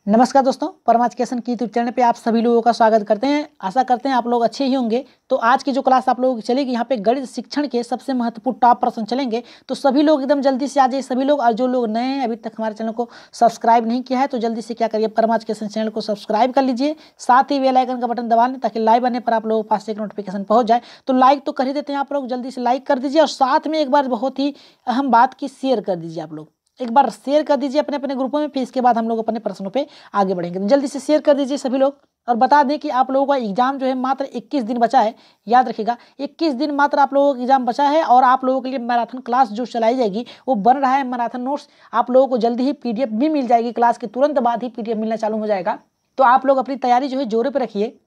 नमस्कार दोस्तों, परम एजुकेशन की यूट्यूब चैनल पे आप सभी लोगों का स्वागत करते हैं। आशा करते हैं आप लोग अच्छे ही होंगे। तो आज की जो क्लास आप लोगों की चलेगी, यहाँ पे गणित शिक्षण के सबसे महत्वपूर्ण टॉप प्रश्न चलेंगे। तो सभी लोग एकदम जल्दी से आ जाइए सभी लोग। और जो लोग नए हैं, अभी तक हमारे चैनल को सब्सक्राइब नहीं किया है, तो जल्दी से क्या करिए, परम एजुकेशन चैनल को सब्सक्राइब कर लीजिए। साथ ही बेल आइकन का बटन दबा लें ताकि लाइव आने पर आप लोगों के पास एक नोटिफिकेशन पहुँच जाए। तो लाइक तो कर ही देते हैं आप लोग, जल्दी से लाइक कर दीजिए। और साथ में एक बार बहुत ही अहम बात की शेयर कर दीजिए। आप लोग एक बार शेयर कर दीजिए अपने अपने ग्रुपों में, फिर इसके बाद हम लोग अपने प्रश्नों पे आगे बढ़ेंगे। तो जल्दी से शेयर कर दीजिए सभी लोग। और बता दें कि आप लोगों का एग्जाम जो है मात्र 21 दिन बचा है। याद रखिएगा, 21 दिन मात्र आप लोगों का एग्जाम बचा है। और आप लोगों के लिए मैराथन क्लास जो चलाई जाएगी वो बन रहा है मैराथन नोट्स। आप लोगों को जल्दी ही पीडीएफ भी मिल जाएगी, क्लास के तुरंत बाद ही पीडीएफ मिलना चालू हो जाएगा। तो आप लोग अपनी तैयारी जो है जोरों पर रखिए।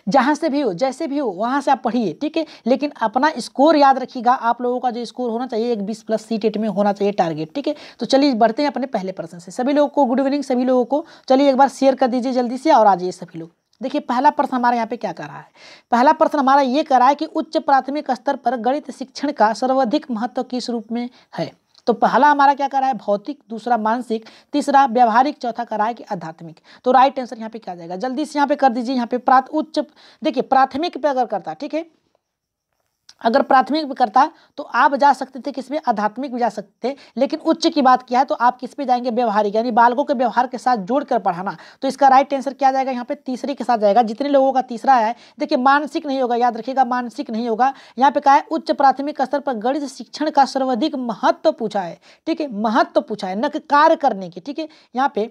जहां से भी हो, जैसे भी हो, वहां से आप पढ़िए, ठीक है। लेकिन अपना स्कोर याद रखिएगा। आप लोगों का जो स्कोर होना चाहिए, एक 20+ सीटेट में होना चाहिए टारगेट, ठीक है। तो चलिए बढ़ते हैं अपने पहले प्रश्न से। सभी लोगों को गुड इवनिंग, सभी लोगों को चलिए एक बार शेयर कर दीजिए जल्दी से और आ जाइए सभी लोग। देखिए पहला प्रश्न हमारे यहाँ पे क्या कर रहा है। पहला प्रश्न हमारा ये कर रहा है कि उच्च प्राथमिक स्तर पर गणित शिक्षण का सर्वाधिक महत्व किस रूप में है। तो पहला हमारा क्या कर रहा है, भौतिक, दूसरा मानसिक, तीसरा व्यवहारिक, चौथा कर रहा है कि आध्यात्मिक। तो राइट आंसर यहाँ पे क्या जाएगा, जल्दी से यहाँ पे कर दीजिए। यहाँ पे उच्च, देखिए प्राथमिक पे अगर करता, ठीक है, अगर प्राथमिक पे करता तो आप जा सकते थे किसमें, आध्यात्मिक भी जा सकते थे। लेकिन उच्च की बात किया है तो आप किस पे जाएंगे, व्यवहारिक, यानी बालकों के व्यवहार के साथ जोड़कर पढ़ाना। तो इसका राइट आंसर क्या जाएगा, यहाँ पे तीसरे के साथ जाएगा। जितने लोगों का तीसरा है, देखिए मानसिक नहीं होगा, याद रखिएगा मानसिक नहीं होगा। यहाँ पे कहा है उच्च प्राथमिक स्तर पर गणित शिक्षण का सर्वाधिक महत्व पूछा है, ठीक है, महत्व पूछा है, न कि कार्य करने की, ठीक है। यहाँ पे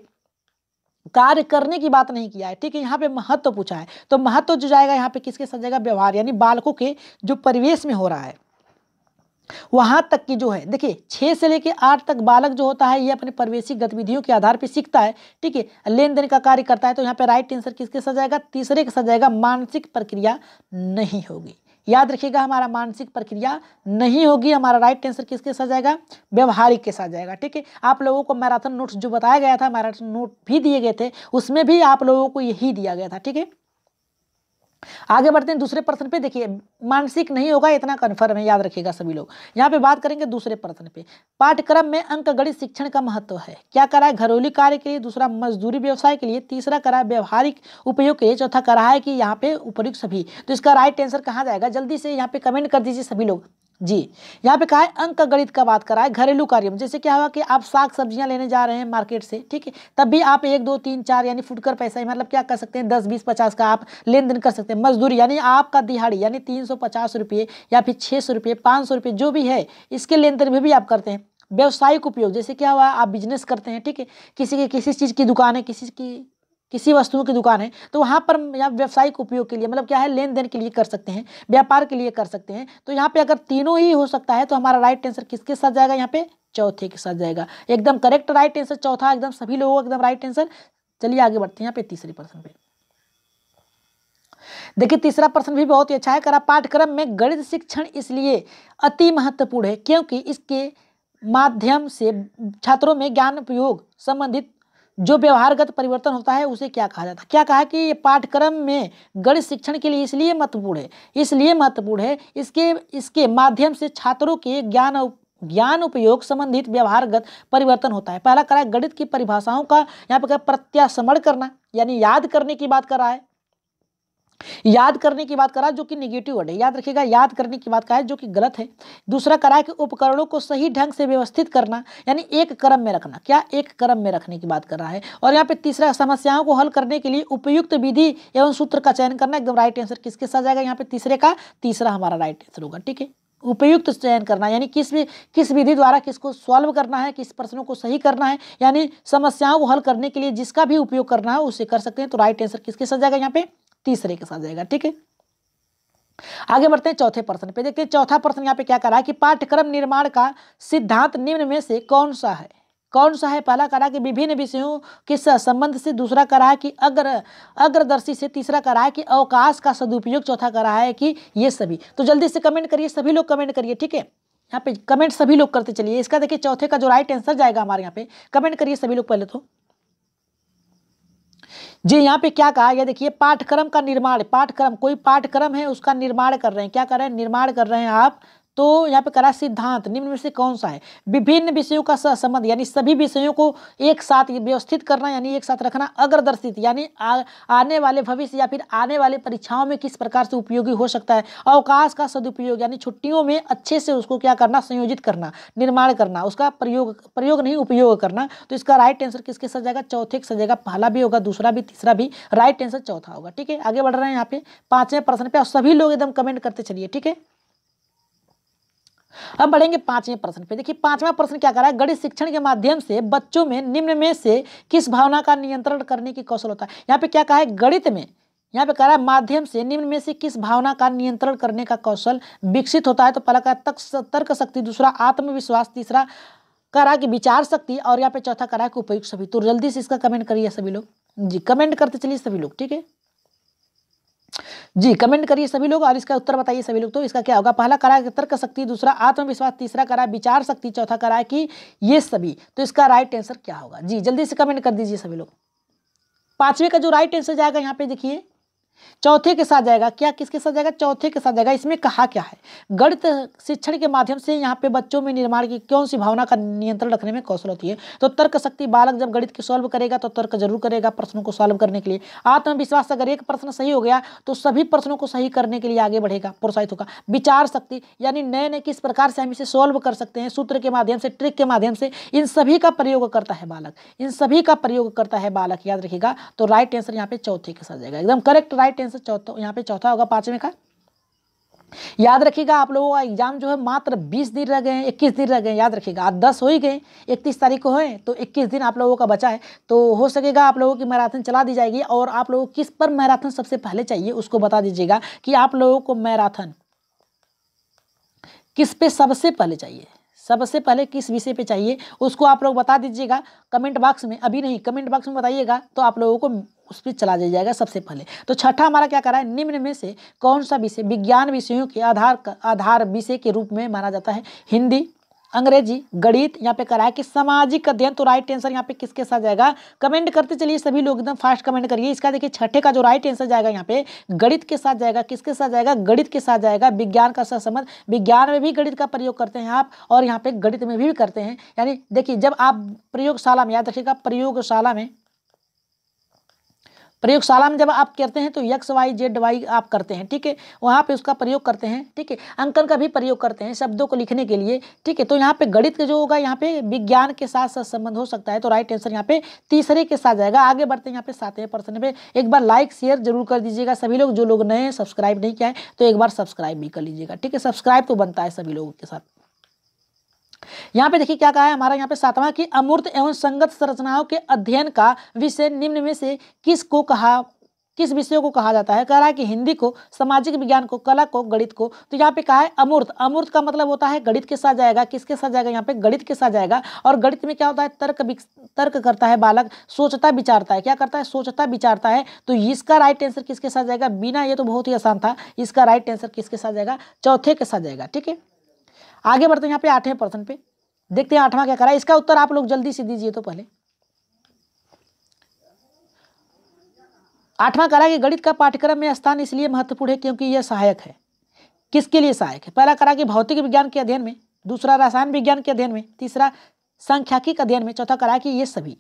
कार्य करने की बात नहीं किया है, ठीक है, यहाँ पे महत्व पूछा है। तो महत्व जो जाएगा यहाँ पे किसके साथ जाएगा, व्यवहार, यानी बालकों के जो परिवेश में हो रहा है वहां तक की जो है। देखिए 6 से लेकर 8 तक बालक जो होता है ये अपने परिवेशिक गतिविधियों के आधार पर सीखता है, ठीक है, लेन देन का कार्य करता है। तो यहाँ पे राइट आंसर किसके साथ जाएगा, तीसरे के साथ जाएगा। मानसिक प्रक्रिया नहीं होगी, याद रखिएगा, हमारा मानसिक प्रक्रिया नहीं होगी। हमारा राइट आंसर किसके साथ जाएगा, व्यवहारिक के साथ जाएगा, ठीक है। आप लोगों को मैराथन नोट्स जो बताया गया था, मैराथन नोट भी दिए गए थे, उसमें भी आप लोगों को यही दिया गया था, ठीक है। आगे बढ़ते हैं दूसरे प्रश्न पे। देखिए मानसिक नहीं होगा इतना कन्फर्म है, याद रखिएगा सभी लोग। यहाँ पे बात करेंगे दूसरे प्रश्न पे। पाठ्यक्रम में अंक गणित शिक्षण का महत्व है। क्या करा है, घरेलू कार्य के लिए, दूसरा मजदूरी व्यवसाय के लिए, तीसरा करा है व्यवहारिक उपयोग के लिए, चौथा करा है कि यहाँ पे उपयुक्त सभी। तो इसका राइट आंसर कहाँ जाएगा, जल्दी से यहाँ पे कमेंट कर दीजिए सभी लोग जी। यहाँ पे कहा है अंक गणित का बात करा है घरेलू कार्य में। जैसे क्या हुआ कि आप साग सब्जियां लेने जा रहे हैं मार्केट से, ठीक है, तब भी आप 1 2 3 4 यानी फुटकर पैसा ही, मतलब क्या कर सकते हैं, 10 20 50 का आप लेन देन कर सकते हैं। मजदूरी यानी आपका दिहाड़ी, यानी 350 रुपये या फिर 600 रुपये, 500 रुपये जो भी है, इसके लेन देन में भी आप करते हैं। व्यवसायिक उपयोग, जैसे क्या हुआ आप बिजनेस करते हैं, ठीक है, किसी चीज़ की दुकान है, किसी वस्तुओं की दुकान है, तो वहाँ पर या व्यावसायिक उपयोग के लिए, मतलब क्या है, लेन देन के लिए कर सकते हैं, व्यापार के लिए कर सकते हैं। तो यहाँ पे अगर तीनों ही हो सकता है तो हमारा राइट आंसर किसके साथ जाएगा, यहाँ पे चौथे के साथ जाएगा। एकदम करेक्ट राइट आंसर चौथा, एकदम सभी लोगों का एकदम राइट आंसर। चलिए आगे बढ़ते हैं यहाँ पे तीसरे प्रश्न पे। देखिए तीसरा प्रश्न भी बहुत ही अच्छा है। करा पाठ्यक्रम में गणित शिक्षण इसलिए अति महत्वपूर्ण है क्योंकि इसके माध्यम से छात्रों में ज्ञान उपयोग संबंधित जो व्यवहारगत परिवर्तन होता है उसे क्या कहा जाता है। क्या कहा कि ये पाठ्यक्रम में गणित शिक्षण के लिए इसलिए महत्वपूर्ण है, इसलिए महत्वपूर्ण है, इसके माध्यम से छात्रों के ज्ञान उपयोग संबंधित व्यवहारगत परिवर्तन होता है। पहला करा है गणित की परिभाषाओं का यहाँ पर प्रत्यास्मरण करना, यानी याद करने की बात कर रहा है, याद करने की बात करा जो कि नेगेटिव वर्ड है, याद रखिएगा, याद करने की बात करा है जो कि गलत है। दूसरा करा है कि उपकरणों को सही ढंग से व्यवस्थित करना, यानी एक क्रम में रखना, क्या एक क्रम में रखने की बात कर रहा है। और यहाँ पे तीसरा समस्याओं को हल करने के लिए उपयुक्त विधि एवं सूत्र का चयन करना। एकदम राइट आंसर किसके साथ जाएगा, यहाँ पे तीसरे का तीसरा हमारा राइट आंसर होगा, ठीक है। उपयुक्त चयन करना यानी किस विधि द्वारा किसको सॉल्व करना है, किस प्रश्नों को सही करना है, यानी समस्याओं को हल करने के लिए जिसका भी उपयोग करना है उसे कर सकते हैं। तो राइट आंसर किसके साथ जाएगा, यहाँ पे तीसरे के साथ जाएगा, ठीक है। आगे बढ़ते हैं चौथे प्रश्न पे। देखते हैं चौथा प्रश्न यहाँ पे क्या करा है कि पाठ्यक्रम निर्माण का सिद्धांत निम्न में से कौन सा है, कौन सा है। पहला करा कि विभिन्न विषयों के संबंध से, दूसरा करा है कि अग्रदर्शी से, तीसरा करा है कि अवकाश का सदुपयोग, चौथा करा है कि ये सभी। तो जल्दी से कमेंट करिए सभी लोग, कमेंट करिए, ठीक है। यहाँ पे कमेंट सभी लोग करते चलिए। इसका देखिए चौथे का जो राइट आंसर जाएगा हमारे यहाँ पे, कमेंट करिए सभी लोग पहले तो जी। यहाँ पे क्या कहा, ये देखिए पाठ्यक्रम का निर्माण, पाठ्यक्रम, कोई पाठ्यक्रम है उसका निर्माण कर रहे हैं, क्या कर रहे हैं, निर्माण कर रहे हैं आप, तो यहाँ पे करा सिद्धांत निम्न में से कौन सा है? विभिन्न विषयों का सहसंबंध यानी सभी विषयों को एक साथ व्यवस्थित करना यानी एक साथ रखना। अग्रदर्शित यानी आने वाले भविष्य या फिर आने वाले परीक्षाओं में किस प्रकार से उपयोगी हो सकता है। अवकाश का सदुपयोग यानी छुट्टियों में अच्छे से उसको क्या करना, संयोजित करना, निर्माण करना, उसका प्रयोग नहीं उपयोग करना। तो इसका राइट आंसर किसके साथ जाएगा? चौथे के साथ जाएगा। पहला भी होगा, दूसरा भी, तीसरा भी, राइट आंसर चौथा होगा। ठीक है, आगे बढ़ रहे हैं यहाँ पे 5वें प्रश्न पे और सभी लोग एकदम कमेंट करते चलिए। ठीक है, अब बढ़ेंगे 5वें प्रश्न पे। देखिए 5वां प्रश्न क्या कर रहा है? गणित शिक्षण के माध्यम से बच्चों में निम्न में से किस भावना का नियंत्रण करने की कौशल होता है? यहाँ पे क्या कहा है? गणित में यहाँ पे कह रहा है माध्यम से निम्न में से किस भावना का नियंत्रण करने का कौशल विकसित होता है? तो पहला कहा तर्क शक्ति, दूसरा आत्मविश्वास, तीसरा करा कि विचार शक्ति और यहाँ पे चौथा करा कि उपयुक्त सभी। तो जल्दी से इसका कमेंट करिए सभी लोग। जी कमेंट करते चलिए सभी लोग। ठीक है जी, कमेंट करिए सभी लोग और इसका उत्तर बताइए सभी लोग। तो इसका क्या होगा? पहला करा है तर्क शक्ति, दूसरा आत्मविश्वास, तीसरा करा है विचार शक्ति, चौथा करा है कि ये सभी। तो इसका राइट आंसर क्या होगा? जी जल्दी से कमेंट कर दीजिए सभी लोग। 5वें का जो राइट आंसर जाएगा यहाँ पे देखिए चौथे के साथ जाएगा। क्या किसके साथ जाएगा? चौथे के साथ जाएगा। इसमें कहा क्या है? गणित शिक्षण के माध्यम से यहाँ पे बच्चों में निर्माण की कौन सी भावना का नियंत्रण रखने में कौशल होती है? तो तर्क शक्ति, बालक जब गणित की सॉल्व करेगा तो तर्क जरूर करेगा प्रश्नों को सॉल्व करने के लिए। आत्मविश्वास, अगर एक प्रश्न सही हो गया तो सभी प्रश्नों को सही करने के लिए आगे बढ़ेगा, प्रोत्साहित होगा। विचार शक्ति यानी नए नए किस प्रकार से हम इसे सॉल्व कर सकते हैं, सूत्र के माध्यम से, ट्रिक के माध्यम से, इन सभी का प्रयोग करता है बालक, इन सभी का प्रयोग करता है बालक, याद रखिएगा। तो राइट आंसर यहाँ पे चौथे के साथ जाएगा, एकदम करेक्ट राइट आंसर चौथा, यहाँ पे चौथा होगा 5वें का। याद रखिएगा आप लोगों का एग्जाम जो है मात्र 20 दिन रह गए हैं, 21 दिन रह गए हैं। याद रखिएगा आज 10 हो ही गए, 31 तारीख को है तो 21 दिन आप लोगों का बचा है। तो हो सकेगा आप लोगों की मैराथन चला दी जाएगी। और आप लोगों को किस पर मैराथन सबसे पहले चाहिए उसको बता दीजिएगा कि आप लोगों को मैराथन किस पे सबसे पहले चाहिए, सबसे पहले किस विषय पे चाहिए उसको आप लोग बता दीजिएगा कमेंट बॉक्स में। अभी नहीं, कमेंट बॉक्स में बताइएगा तो आप लोगों को उस पर चला जाएगा सबसे पहले। तो छठा हमारा क्या कर रहा है? निम्न में से कौन सा विषय विज्ञान विषयों के आधार विषय के रूप में माना जाता है? हिंदी, अंग्रेजी, गणित, यहाँ पे करा है कि सामाजिक अध्ययन। तो राइट आंसर यहाँ पे किसके साथ जाएगा? कमेंट करते चलिए सभी लोग, एकदम फास्ट कमेंट करिए। इसका देखिए छठे का जो राइट आंसर जाएगा यहाँ पे गणित के साथ जाएगा। किसके साथ जाएगा? गणित के साथ जाएगा। विज्ञान का सहसंबंध, विज्ञान में भी गणित का प्रयोग करते हैं आप और यहाँ पे गणित में भी करते हैं। यानी देखिए जब आप प्रयोगशाला में, याद रखिएगा प्रयोगशाला में जब आप करते हैं तो एक्स वाई जेड वाई आप करते हैं, ठीक है, वहाँ पे उसका प्रयोग करते हैं, ठीक है। अंकन का भी प्रयोग करते हैं शब्दों को लिखने के लिए, ठीक है। तो यहाँ पे गणित जो होगा यहाँ पे विज्ञान के साथ संबंध हो सकता है। तो राइट आंसर यहाँ पे तीसरे के साथ जाएगा। आगे बढ़ते हैं यहाँ पे 7वें प्रश्न पे। एक बार लाइक शेयर जरूर कर दीजिएगा सभी लोग। जो लोग नए हैं सब्सक्राइब नहीं किया है तो एक बार सब्सक्राइब भी कर लीजिएगा, ठीक है। सब्सक्राइब तो बनता है सभी लोगों के साथ। यहाँ पे देखिए क्या कहा है हमारा यहाँ पे 7वां कि अमूर्त एवं संगत संरचनाओं के अध्ययन का विषय निम्न में से किस विषय को कहा जाता है? कह रहा है कि हिंदी को, सामाजिक विज्ञान को, कला को, गणित को। तो यहाँ पे कहा है अमूर्त। अमूर्त का मतलब होता है गणित के साथ जाएगा। किसके साथ जाएगा? यहाँ पे गणित के साथ जाएगा। और गणित में क्या होता है? तर्क करता है बालक, सोचता विचारता है। क्या करता है? सोचता विचारता है। तो इसका राइट आंसर किसके साथ जाएगा? बिना, ये तो बहुत ही आसान था। इसका राइट आंसर किसके साथ जाएगा? चौथे के साथ जाएगा, ठीक है। आगे बढ़ते हैं यहाँ पे 8वें प्रश्न पे। देखते हैं 8वां क्या करा है। इसका उत्तर आप लोग जल्दी से दीजिए। तो पहले 8वां करा कि गणित का पाठ्यक्रम में स्थान इसलिए महत्वपूर्ण है क्योंकि यह सहायक है। किसके लिए सहायक है? पहला करा कि भौतिक विज्ञान के अध्ययन में, दूसरा रसायन विज्ञान के अध्ययन में, तीसरा सांख्यिकी अध्ययन में, चौथा करा कि ये सभी।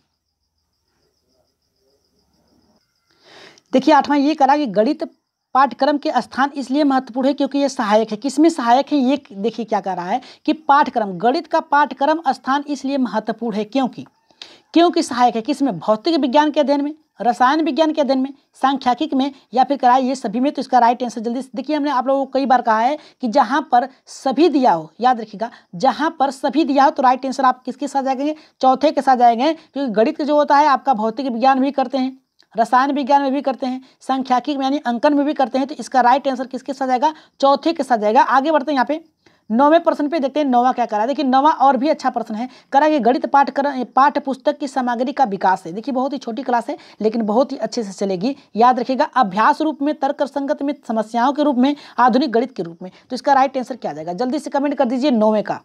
देखिए 8वां ये करा कि गणित पाठ्यक्रम के स्थान इसलिए महत्वपूर्ण है क्योंकि यह सहायक है। किसमें सहायक है? ये देखिए क्या कह रहा है कि पाठ्यक्रम, गणित का पाठ्यक्रम स्थान इसलिए महत्वपूर्ण है क्योंकि सहायक है। किसमें? भौतिक विज्ञान के अध्ययन में, रसायन विज्ञान के अध्ययन में, सांख्यिकी में, या फिर कराए ये सभी में। तो इसका राइट आंसर जल्दी से देखिए, हमने आप लोगों को कई बार कहा है कि जहां पर सभी दिया हो, याद रखिएगा जहां पर सभी दिया हो तो राइट आंसर आप किसके साथ जाएंगे? चौथे के साथ जाएंगे। क्योंकि गणित जो होता है आपका भौतिक विज्ञान भी करते हैं, रसायन विज्ञान में भी करते हैं, सांख्यिकी में यानी अंकन में भी करते हैं। तो इसका राइट आंसर किसके साथ जाएगा? चौथे के साथ जाएगा। आगे बढ़ते हैं यहाँ पे 9वें प्रश्न पे। देखते हैं 9वां क्या करा है। देखिए 9वां और भी अच्छा प्रश्न है। करा कि गणित पाठ्य पुस्तक की सामग्री का विकास है। देखिए बहुत ही छोटी क्लास है लेकिन बहुत ही अच्छे से चलेगी। याद रखिएगा अभ्यास रूप में, तर्क संगत में, समस्याओं के रूप में, आधुनिक गणित के रूप में। तो इसका राइट आंसर क्या जाएगा? जल्दी से कमेंट कर दीजिए 9वें का।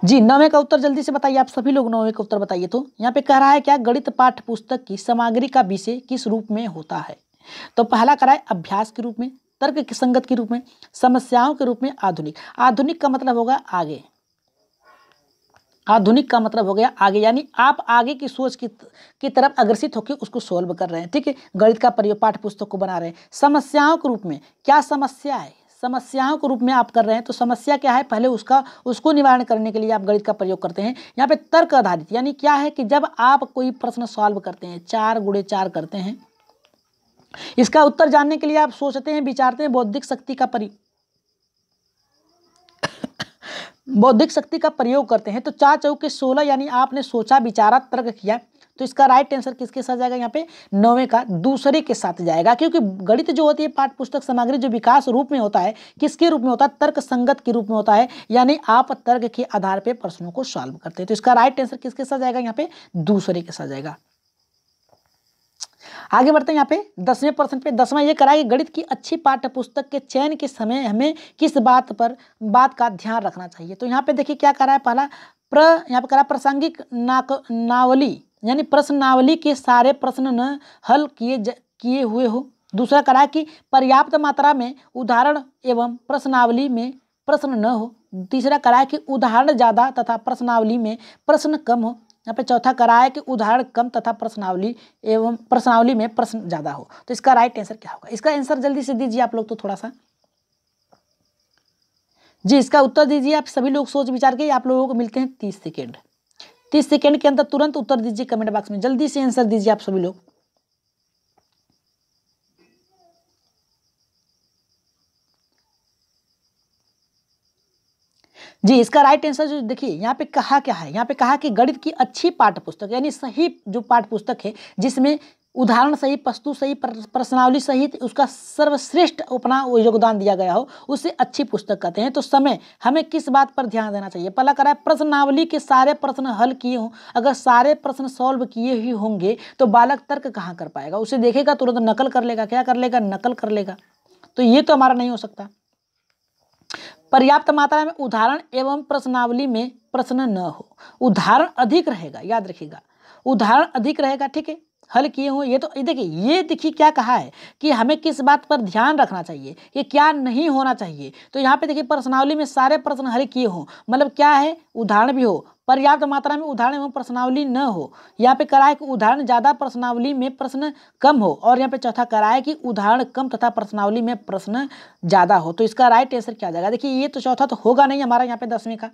जी 9वें का उत्तर जल्दी से बताइए आप सभी लोग। 9वें का उत्तर बताइए। तो यहाँ पे कह रहा है क्या? गणित पाठ्य पुस्तक की सामग्री का विषय किस रूप में होता है? तो पहला करा है अभ्यास के रूप में, तर्क संगत के रूप में, समस्याओं के रूप में आधुनिक। आधुनिक का मतलब होगा आगे, आधुनिक का मतलब हो गया आगे, यानी आप आगे की सोच की तरफ अग्रसित होकर उसको सोल्व कर रहे हैं, ठीक है। गणित का प्रयोग पाठ्य पुस्तक को बना रहे हैं। समस्याओं के रूप में, क्या समस्या है, समस्याओं के रूप में आप कर रहे हैं, तो समस्या क्या है, पहले उसको निवारण करने के लिए आप गणित का प्रयोग करते हैं। यहाँ पे तर्क आधारित, यानी क्या है कि जब आप कोई प्रश्न सॉल्व करते हैं, 4 × 4 करते हैं, इसका उत्तर जानने के लिए आप सोचते हैं, विचारते हैं, बौद्धिक शक्ति का प्रयोग करते हैं। तो 4 चौके 16, यानी आपने सोचा, विचारा, तर्क किया, तो इसका राइट आंसर किसके साथ जाएगा, यहाँ पे 9वें का दूसरे के साथ जाएगा। क्योंकि गणित जो होती है पाठ्य पुस्तक सामग्री जो विकास रूप में होता है, किसके रूप में होता है, तर्क संगत के रूप में होता है, यानी आप तर्क के आधार पर प्रश्नों को सॉल्व करते हैं। तो इसका राइट आंसर किसके साथ जाएगा, यहाँ पे दूसरे के साथ जाएगा। आगे बढ़ते हैं यहाँ पे 10वें प्रश्न पे। 10वां ये करा कि गणित की अच्छी पाठ्य पुस्तक के चयन के समय हमें किस बात का ध्यान रखना चाहिए। तो यहाँ पे देखिए क्या करा है, पहला यहाँ पे करा प्रासंगिक नावली, यानी प्रश्नावली के सारे प्रश्न न हल किए हुए हो। दूसरा करा कि पर्याप्त मात्रा में उदाहरण एवं प्रश्नावली में प्रश्न न हो। तीसरा करा कि उदाहरण ज़्यादा तथा प्रश्नावली में प्रश्न कम हो। यहाँ पे चौथा करा है कि उदाहरण कम तथा प्रश्नावली में प्रश्न ज़्यादा हो। तो इसका राइट आंसर क्या होगा, इसका आंसर जल्दी से दीजिए आप लोग, तो थोड़ा सा जी इसका उत्तर दीजिए आप सभी लोग सोच विचार के। आप लोगों को मिलते हैं 30 सेकेंड। 30 सेकेंड के अंदर तुरंत उत्तर दीजिए कमेंट बॉक्स में, जल्दी से आंसर दीजिए आप सभी लोग। जी इसका राइट आंसर जो देखिए यहाँ पे कहा क्या है, यहाँ पे कहा कि गणित की अच्छी पाठ्य पुस्तक, यानी सही जो पाठ्य पुस्तक है जिसमें उदाहरण सही, प्रस्तुत सही, प्रश्नावली सहित उसका सर्वश्रेष्ठ अपना योगदान दिया गया हो, उसे अच्छी पुस्तक कहते हैं। तो समय हमें किस बात पर ध्यान देना चाहिए, पहला करा है प्रश्नावली के सारे प्रश्न हल किए हों। अगर सारे प्रश्न सॉल्व किए ही होंगे तो बालक तर्क कहाँ कर पाएगा, उसे देखेगा तुरंत नकल कर लेगा, क्या कर लेगा, नकल कर लेगा। तो ये तो हमारा नहीं हो सकता। पर्याप्त मात्रा में उदाहरण एवं प्रश्नावली में प्रश्न न हो, उदाहरण अधिक रहेगा, याद रखिएगा उदाहरण अधिक रहेगा, ठीक है, हल किए हों। ये तो ये देखिए क्या कहा है कि हमें किस बात पर ध्यान रखना चाहिए, कि क्या नहीं होना चाहिए। तो यहाँ पे देखिए प्रश्नावली में सारे प्रश्न हल किए हों, मतलब क्या है, उदाहरण भी हो, पर्याप्त मात्रा में उदाहरण एवं प्रश्नावली न हो। यहाँ पे करा है कि उदाहरण ज़्यादा, प्रश्नावली में प्रश्न कम हो। और यहाँ पे चौथा करा है कि उदाहरण कम तथा प्रश्नावली में प्रश्न ज़्यादा हो। तो इसका राइट आंसर क्या जाएगा, देखिए ये तो चौथा तो होगा नहीं हमारा यहाँ पे 10वें का।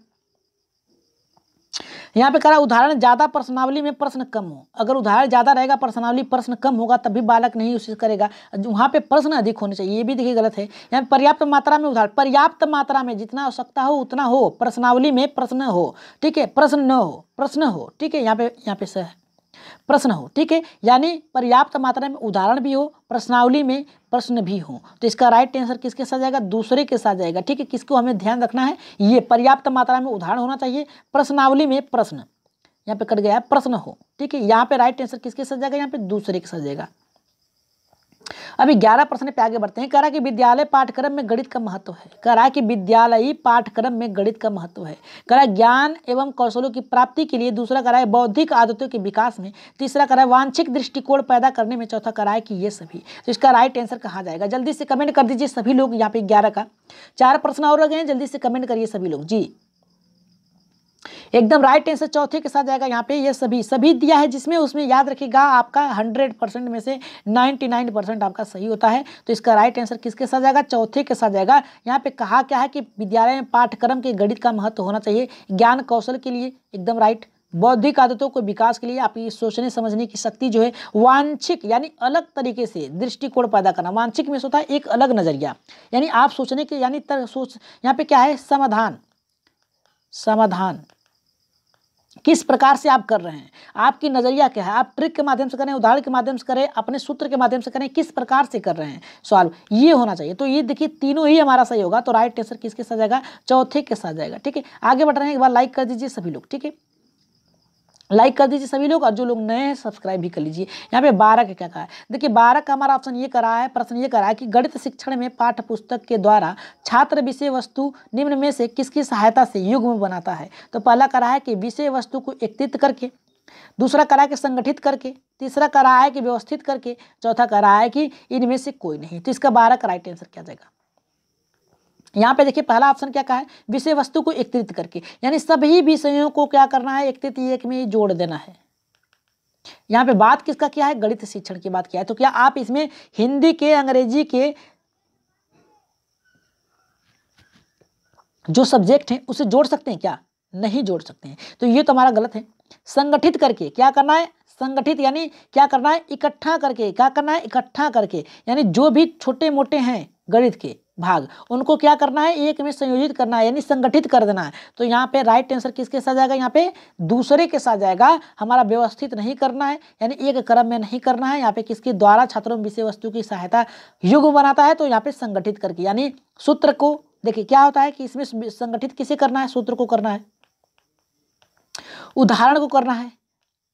यहाँ पे करा उदाहरण ज़्यादा, प्रश्नावली में प्रश्न कम हो। अगर उदाहरण ज़्यादा रहेगा, प्रश्नावली प्रश्न कम होगा, तभी बालक नहीं उसे करेगा। वहाँ पे प्रश्न अधिक होने चाहिए, ये भी देखिए गलत है। यहाँ पर्याप्त मात्रा में उदाहरण, पर्याप्त मात्रा में जितना आवश्यकता हो उतना हो, प्रश्नावली में प्रश्न हो, ठीक है, प्रश्न न हो, प्रश्न हो, ठीक है, यहाँ पे सही प्रश्न हो, ठीक है, यानी पर्याप्त मात्रा में उदाहरण भी हो, प्रश्नावली में प्रश्न भी हो। तो इसका राइट आंसर किसके साथ जाएगा, दूसरे के साथ जाएगा, ठीक है। किसको हमें ध्यान रखना है, ये पर्याप्त मात्रा में उदाहरण होना चाहिए, प्रश्नावली में प्रश्न, यहाँ पे कट गया है, प्रश्न हो, ठीक है। यहाँ पे राइट आंसर किसके साथ जाएगा, यहाँ पे दूसरे के साथ जाएगा। अभी 11 प्रश्न पे आगे बढ़ते हैं। कह रहा कि विद्यालय पाठ्यक्रम में गणित का महत्व है। कह रहा कि विद्यालयी पाठ्यक्रम में गणित का महत्व है। कह रहा ज्ञान एवं कौशलों की प्राप्ति के लिए। दूसरा कह रहा है बौद्धिक आदतों के विकास में। तीसरा कह रहा है वांछित दृष्टिकोण पैदा करने में। चौथा कह रहा है कि ये सभी। तो इसका राइट आंसर कहाँ जाएगा, जल्दी से कमेंट कर दीजिए सभी लोग। यहाँ पे 11 का 4 प्रश्न और रह गए हैं, जल्दी से कमेंट करिए सभी लोग जी। एकदम राइट आंसर चौथे के साथ जाएगा। यहाँ पे ये सभी दिया है जिसमें, उसमें याद रखिएगा आपका 100% में से 99% आपका सही होता है। तो इसका राइट आंसर किसके साथ जाएगा, चौथे के साथ जाएगा। यहाँ पे कहा क्या है कि विद्यालय में पाठ्यक्रम के गणित का महत्व होना चाहिए, ज्ञान कौशल के लिए, एकदम राइट, बौद्धिक आदतों को विकास के लिए, आपकी सोचने समझने की शक्ति जो है, वांछिक यानी अलग तरीके से दृष्टिकोण पैदा करना। वांछिक में होता है एक अलग नजरिया, यानी आप सोचने के यानी सोच। यहाँ पे क्या है, समाधान किस प्रकार से आप कर रहे हैं, आपकी नजरिया क्या है, आप ट्रिक के माध्यम से करें, उदाहरण के माध्यम से करें, अपने सूत्र के माध्यम से करें, किस प्रकार से कर रहे हैं सॉल्व, ये होना चाहिए। तो ये देखिए तीनों ही हमारा सही होगा। तो राइट आंसर किसके साथ जाएगा, चौथे के साथ जाएगा, ठीक है। आगे बढ़ रहे हैं, एक बार लाइक कर दीजिए सभी लोग, ठीक है, लाइक कर दीजिए सभी लोग, और जो लोग नए हैं सब्सक्राइब भी कर लीजिए। यहाँ पे 12 का क्या कहा है, देखिए 12 का हमारा ऑप्शन ये करा है, प्रश्न ये करा है कि गणित शिक्षण में पाठ्य पुस्तक के द्वारा छात्र विषय वस्तु निम्न में से किसकी सहायता से युग्म बनाता है। तो पहला करा है कि विषय वस्तु को एकत्रित करके, दूसरा कह रहा है कि संगठित करके, तीसरा कह रहा है कि व्यवस्थित करके, चौथा कह रहा है कि इनमें से कोई नहीं। तो इसका 12 का राइट आंसर क्या जाएगा? यहाँ पे देखिए पहला ऑप्शन क्या कहा है, विषय वस्तु को एकत्रित करके, यानी सभी विषयों को क्या करना है, एकत्रित एक में जोड़ देना है। यहाँ पे बात किसका किया है, गणित शिक्षण की बात किया है। तो क्या आप इसमें हिंदी के, अंग्रेजी के जो सब्जेक्ट हैं उसे जोड़ सकते हैं क्या? नहीं जोड़ सकते हैं, तो ये तो हमारा गलत है। संगठित करके क्या करना है, संगठित यानी क्या करना है, इकट्ठा करके, क्या करना है, इकट्ठा करके, यानी जो भी छोटे मोटे हैं गणित के भाग उनको क्या करना है, एक में संयोजित करना है, यानी संगठित कर देना है। तो यहाँ पे राइट आंसर किसके साथ जाएगा, यहाँ पे दूसरे के साथ जाएगा। हमारा व्यवस्थित नहीं करना है, यानी एक क्रम में नहीं करना है। यहाँ पे किसके द्वारा छात्रों में विषय वस्तु की सहायता युग्म बनाता है, तो यहाँ पे संगठित करके, यानी सूत्र को देखिए क्या होता है कि इसमें संगठित किसे करना है, सूत्र को करना है, उदाहरण को करना है,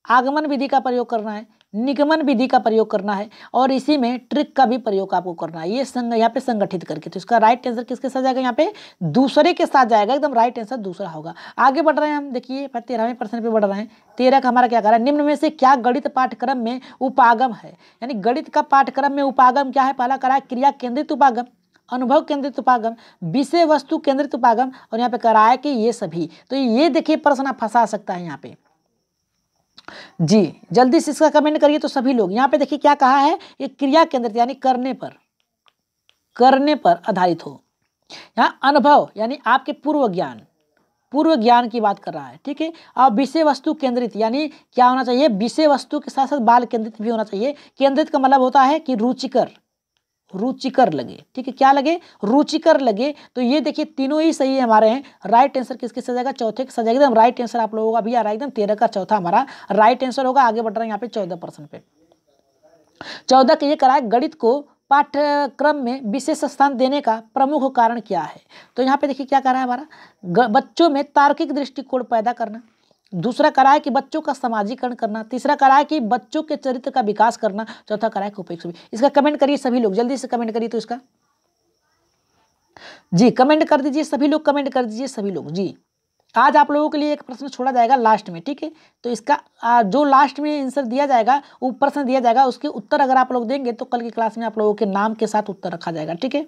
आगमन विधि का प्रयोग करना है, निगमन विधि का प्रयोग करना है, और इसी में ट्रिक का भी प्रयोग आपको करना है। ये यहाँ पे संगठित करके, तो इसका राइट आंसर किसके साथ जाएगा, यहाँ पे दूसरे के साथ जाएगा। एकदम राइट आंसर दूसरा होगा। आगे बढ़ रहे हैं हम, देखिए 13वें प्रश्न पे बढ़ रहे हैं। 13 का हमारा क्या कर रहा है, निम्न में से क्या गणित पाठ्यक्रम में उपागम है, यानी गणित का पाठ्यक्रम में उपागम क्या है। पहला करा है क्रिया केंद्रित उपागम, अनुभव केंद्रित उपागम, विषय वस्तु केंद्रित उपागम, और यहाँ पे कह रहा है कि ये सभी। तो ये देखिए प्रश्न फंसा सकता है यहाँ पे जी। जल्दी से इसका कमेंट करिए तो सभी लोग। यहाँ पे देखिए क्या कहा है, ये क्रिया केंद्रित यानी करने पर आधारित हो। यहाँ अनुभव यानी आपके पूर्व ज्ञान की बात कर रहा है, ठीक है। और विषय वस्तु केंद्रित यानी क्या होना चाहिए, विषय वस्तु के साथ साथ बाल केंद्रित भी होना चाहिए। केंद्रित का मतलब होता है कि रुचिकर लगे, ठीक है, क्या लगे, रुचिकर लगे। तो ये देखिए तीनों ही सही हमारे हैं। राइट आंसर किसके साथ जाएगा, चौथे के साथ जाएगा। एकदम राइट आंसर आप लोगों का भी आ रहा है, एकदम 13 का चौथा हमारा राइट आंसर होगा। आगे बढ़ रहे हैं यहाँ पे 14% पे। 14 का ये करा है, गणित को पाठ्यक्रम में विशेष स्थान देने का प्रमुख कारण क्या है। तो यहाँ पे देखिए क्या कर रहा है हमारा, बच्चों में तार्किक दृष्टिकोण पैदा करना। दूसरा करा है कि बच्चों का समाजीकरण करना। तीसरा करा है कि बच्चों के चरित्र का विकास करना। चौथा करा है कि उपयुक्त। इसका कमेंट करिए सभी लोग, जल्दी से कमेंट करिए। तो इसका जी कमेंट कर दीजिए सभी लोग, कमेंट कर दीजिए सभी लोग जी। आज आप लोगों के लिए एक प्रश्न छोड़ा जाएगा लास्ट में, ठीक है। तो इसका जो लास्ट में आंसर दिया जाएगा, वो प्रश्न दिया जाएगा, उसके उत्तर अगर आप लोग देंगे तो कल की क्लास में आप लोगों के नाम के साथ उत्तर रखा जाएगा, ठीक है।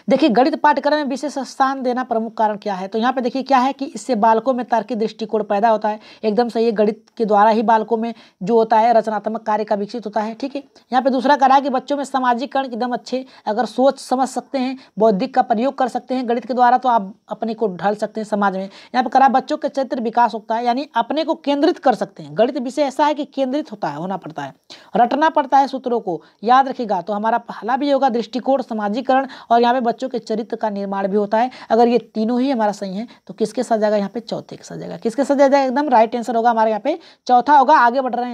देखिए गणित पाठ्यक्रम में विशेष स्थान देना प्रमुख कारण क्या है। तो यहाँ पे देखिए क्या है कि इससे बालकों में तार्किक दृष्टिकोण पैदा होता है। एकदम सही है, गणित के द्वारा ही बालकों में जो होता है रचनात्मक कार्य का विकसित होता है, ठीक है। यहाँ पे दूसरा करा है कि बच्चों में सामाजिकरण एकदम अच्छे, अगर सोच समझ सकते हैं, बौद्धिक का प्रयोग कर सकते हैं गणित के द्वारा, तो आप अपने को ढाल सकते हैं समाज में। यहाँ पे करा बच्चों के चरित्र विकास होता है, यानी अपने को केंद्रित कर सकते हैं। गणित विषय ऐसा है कि केंद्रित होना पड़ता है, रटना पड़ता है सूत्रों को, याद रखिएगा। तो हमारा पहला भी होगा दृष्टिकोण, समाजीकरण, और यहाँ पे बच्चों के चरित्र का निर्माण भी होता है। अगर ये तीनों ही हमारा सही है तो किसके साथ जाएगा, यहाँ पे चौथे के साथ जाएगा। किसके साथ जाएगा, एकदम राइट आंसर होगा हमारे यहाँ पे चौथा होगा। आगे बढ़ रहे हैं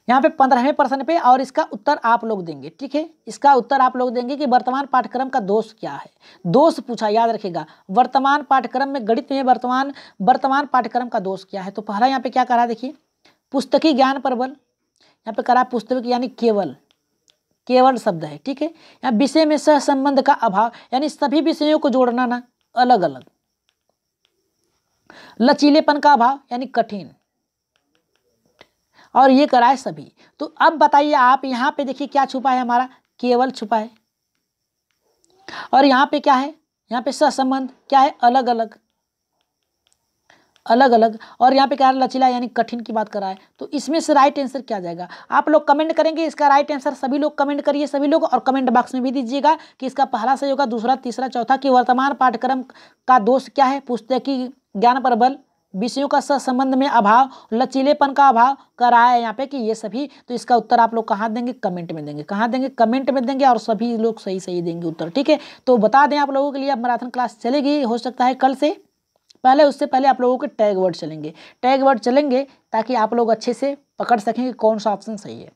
यहाँ पे 15वें प्रश्न पे, और इसका उत्तर आप लोग देंगे, ठीक है। इसका उत्तर आप लोग देंगे कि वर्तमान पाठ्यक्रम का दोष क्या है। दोष पूछा, याद रखिएगा, वर्तमान पाठ्यक्रम में, गणित में वर्तमान पाठ्यक्रम का दोष क्या है। तो पहला यहाँ पे क्या करा, देखिए पुस्तकी ज्ञान पर बल। यहाँ पे करा पुस्तक यानी केवल शब्द है, ठीक है। यहाँ विषय में सह संबंध का अभाव, यानी सभी विषयों को जोड़ना ना, अलग अलग। लचीलेपन का अभाव यानी कठिन, और ये कराए सभी। तो अब बताइए आप, यहाँ पे देखिए क्या छुपा है, हमारा केवल छुपा है, और यहाँ पे क्या है, यहाँ पे सह संबंध क्या है, अलग अलग, और यहाँ पे क्या है, लचीला यानी कठिन की बात कर रहा है। तो इसमें से राइट आंसर क्या जाएगा, आप लोग कमेंट करेंगे इसका राइट आंसर। सभी लोग कमेंट करिए सभी लोग, और कमेंट बॉक्स में भी दीजिएगा कि इसका पहला सही होगा, दूसरा, तीसरा, चौथा। कि वर्तमान पाठ्यक्रम का दोष क्या है, पुस्तकी ज्ञान पर बल, विषयों का सहसंबंध में अभाव, लचीलेपन का अभाव कर रहा है यहाँ पे कि ये सभी। तो इसका उत्तर आप लोग कहाँ देंगे, कमेंट में देंगे। कहाँ देंगे, कमेंट में देंगे, और सभी लोग सही देंगे उत्तर, ठीक है। तो बता दें आप लोगों के लिए, अब मैराथन क्लास चलेगी, हो सकता है कल से, उससे पहले आप लोगों के टैग वर्ड चलेंगे ताकि आप लोग अच्छे से पकड़ सकें कि कौन सा ऑप्शन सही है।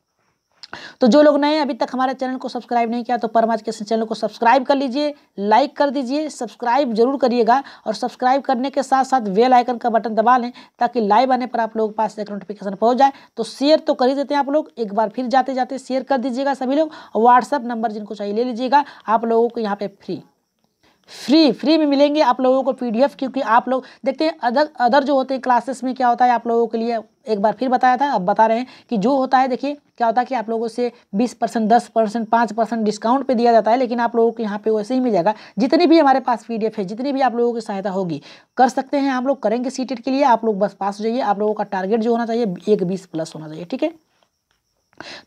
तो जो लोग नए अभी तक हमारे चैनल को सब्सक्राइब नहीं किया तो परम एजुकेशन चैनल को सब्सक्राइब कर लीजिए, लाइक कर दीजिए, सब्सक्राइब जरूर करिएगा, और सब्सक्राइब करने के साथ साथ बेल आइकन का बटन दबा लें ताकि लाइव आने पर आप लोगों के पास एक नोटिफिकेशन पहुंच जाए। तो शेयर तो कर ही देते हैं आप लोग, एक बार फिर जाते जाते शेयर कर दीजिएगा सभी लोग। व्हाट्सअप नंबर जिनको चाहिए ले लीजिएगा, आप लोगों को यहाँ पे फ्री में मिलेंगे आप लोगों को पीडीएफ, क्योंकि आप लोग देखते हैं अदर जो होते हैं क्लासेस में क्या होता है आप लोगों के लिए एक बार फिर बताया था, अब बता रहे हैं कि जो होता है देखिए क्या होता है कि आप लोगों से 20%, 10%, 5% डिस्काउंट पे दिया जाता है, लेकिन आप लोगों को यहाँ पे वैसे ही मिल जाएगा। जितनी भी हमारे पास पीडीएफ है, जितनी भी आप लोगों की सहायता होगी कर सकते हैं, हम लोग करेंगे सीटेट के लिए। आप लोग बस पास हो जाइए, आप लोगों का टारगेट जो होना चाहिए 120+ होना चाहिए, ठीक है।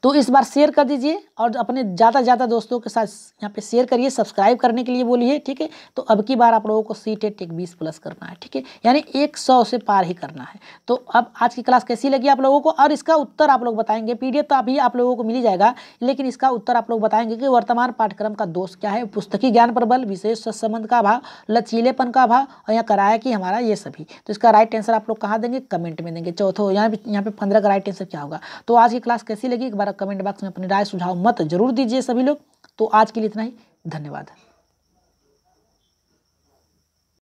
तो इस बार शेयर कर दीजिए और अपने ज़्यादा से ज़्यादा दोस्तों के साथ यहाँ पे शेयर करिए, सब्सक्राइब करने के लिए बोलिए, ठीक है। तो अब की बार आप लोगों को सीटेट 20+ करना है, ठीक है, यानी 100 से पार ही करना है। तो अब आज की क्लास कैसी लगी आप लोगों को, और इसका उत्तर आप लोग बताएंगे। पीडीएफ तो अभी आप लोगों को मिल ही जाएगा, लेकिन इसका उत्तर आप लोग बताएंगे कि वर्तमान पाठ्यक्रम का दोष क्या है, पुस्तकीय ज्ञान पर बल, विशेष संबंध का अभाव, लचीलेपन का अभाव, और यहाँ कराया कि हमारा ये सभी। तो इसका राइट आंसर आप लोग कहाँ देंगे, कमेंट में देंगे। चौथो यहाँ पे 15 का राइट आंसर क्या होगा। तो आज की क्लास कैसी लगी एक बार कमेंट बॉक्स में अपनी राय सुझाव मत जरूर दीजिए सभी लोग। तो आज के लिए इतना ही, धन्यवाद।